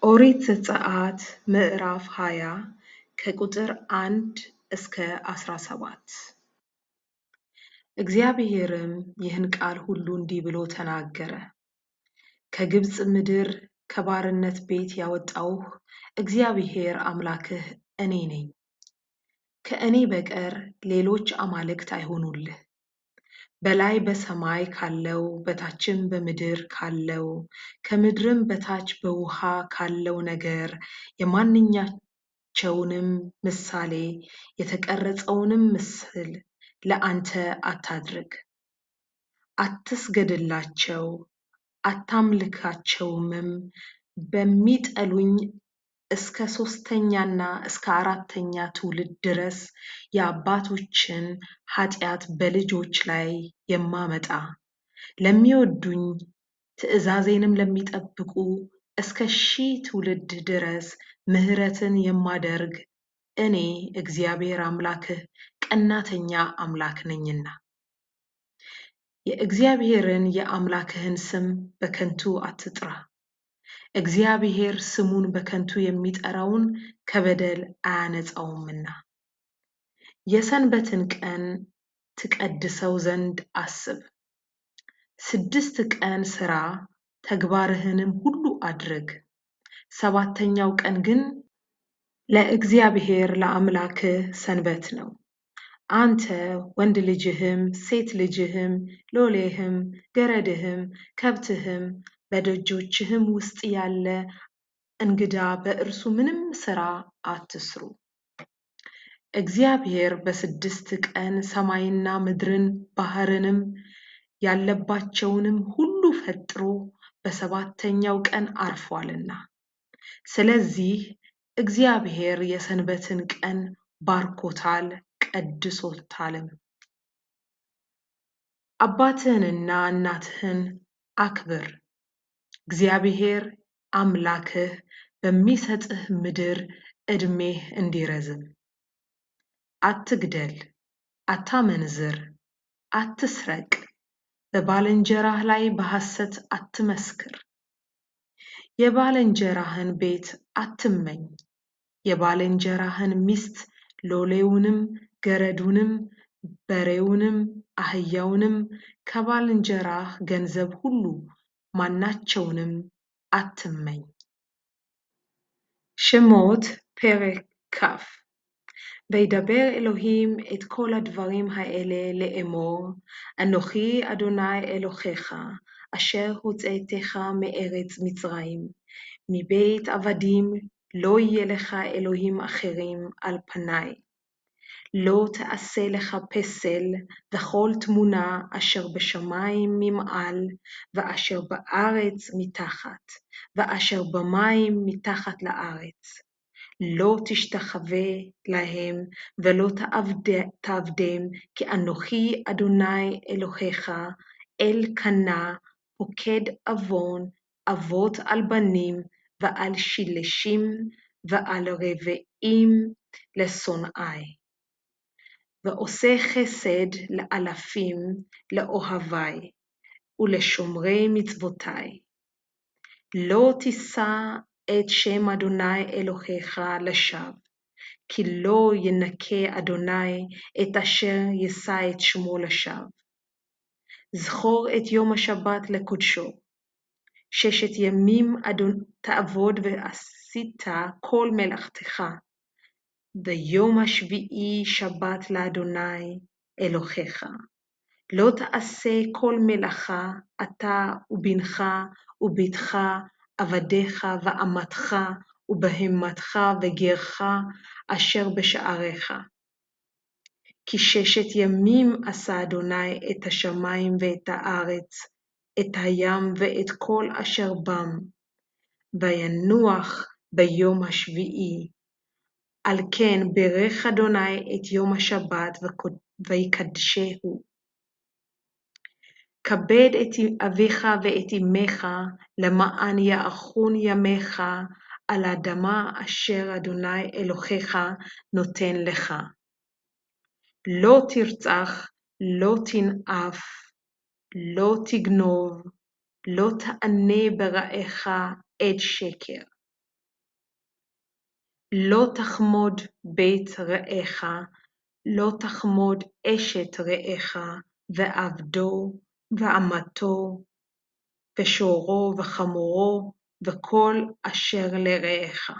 ኦሪት ዘጽአት ምዕራፍ 20 ከቁጥር 1 እስከ 17። እግዚአብሔርም ይህን ቃል ሁሉ እንዲህ ብሎ ተናገረ። ከግብፅ ምድር ከባርነት ቤት ያወጣሁህ እግዚአብሔር አምላክህ እኔ ነኝ። ከእኔ በቀር ሌሎች አማልክት አይሁኑልህ። በላይ በሰማይ ካለው በታችም በምድር ካለው ከምድርም በታች በውሃ ካለው ነገር የማንኛቸውንም ምሳሌ የተቀረጸውንም ምስል ለአንተ አታድርግ። አትስገድላቸው፣ አታምልካቸውምም። በሚጠሉኝ እስከ 3ኛና እስከ 4ኛ ትውልድ ድረስ የአባቶችን ኃጢአት በልጆች ላይ የማመጣ ለሚወዱኝ ትእዛዜንም ለሚጠብቁ እስከ 1000 ትውልድ ድረስ ምሕረትን የማደርግ እኔ እግዚአብሔር አምላክህ ቀናተኛ አምላክ ነኝና። የእግዚአብሔርን የአምላክህን ስም በከንቱ አትጥራ። እግዚአብሔር ስሙን በከንቱ የሚጠራውን ከበደል አያነጻውምና። የሰንበትን ቀን ትቀድሰው ዘንድ አስብ። 6 ቀን ሥራ፣ ተግባርህንም ሁሉ አድርግ። 7ኛው ቀን ግን ለእግዚአብሔር ለአምላክህ ሰንበት ነው። አንተ ወንድ ልጅህም ሴት ልጅህም ሎሌህም ገረድህም ከብትህም በደጆችህም ውስጥ ያለ እንግዳ በእርሱ ምንም ሥራ አትስሩ። እግዚአብሔር በ6 ቀን ሰማይና ምድርን ባሕርንም ያለባቸውንም ሁሉ ፈጥሮ በ7ኛው ቀን አርፏልና። ስለዚህ እግዚአብሔር የሰንበትን ቀን ባርኮታል ቀድሶታልም። አባትህንና እናትህን አክብር፣ እግዚአብሔር አምላክህ በሚሰጥህ ምድር ዕድሜህ እንዲረዝም። አትግደል፣ አታመንዝር፣ አትስረቅ፣ በባልንጀራህ ላይ በሐሰት አትመስክር። የባልንጀራህን ቤት አትመኝ። የባልንጀራህን ሚስት ሎሌውንም ገረዱንም በሬውንም አህያውንም ከባልንጀራህ ገንዘብ ሁሉ ማናቸውንም አትመኝ። שמות פרק כ'. וידבר אלוהים את כל הדברים האלה לאמור, אנוכי אדוני אלוהיך, אשר הוצאתיך מארץ מצרים, מבית עבדים. לא יהיה לך אלוהים אחרים על פניי. לא תעשה לך פסל וכל תמונה אשר בשמיים ממעל, ואשר בארץ מתחת, ואשר במים מתחת לארץ. לא תשתחווה להם ולא תעבדם, כי אנוכי אדוני אלוהיך אל קנה, פוקד עוון, אבות על בנים, ועל שילשים ועל רבעים לשונאי. ועושה חסד לאלפים, לאוהבי ולשומרי מצוותי. לא תישא את שם אדוני אלוהיך לשווא, כי לא ינקה אדוני את אשר יישא את שמו לשווא. זכור את יום השבת לקודשו. 6 ימים תעבוד ועשית כל מלאכתך, ויום השביעי שבת לאדוני אלוהיך. לא תעשה כל מלאכה אתה ובנך וביתך, עבדיך ואמתך ובהמתך וגרך אשר בשעריך. כי 6 ימים עשה אדוני את השמיים ואת הארץ, את הים ואת כל אשר בם, וינוח ביום השביעי. על כן ברך אדוני את יום השבת ויקדשהו. כבד את אביך ואת אמך, למען יארכון ימיך על האדמה אשר אדוני אלוהיך נותן לך. לא תרצח, לא תנאף, לא תגנוב, לא תענה ברעך עד שקר. לא תחמוד בית רעך, לא תחמוד אשת רעך, ועבדו, ואמתו, ושורו, וחמורו, וכל אשר לרעך.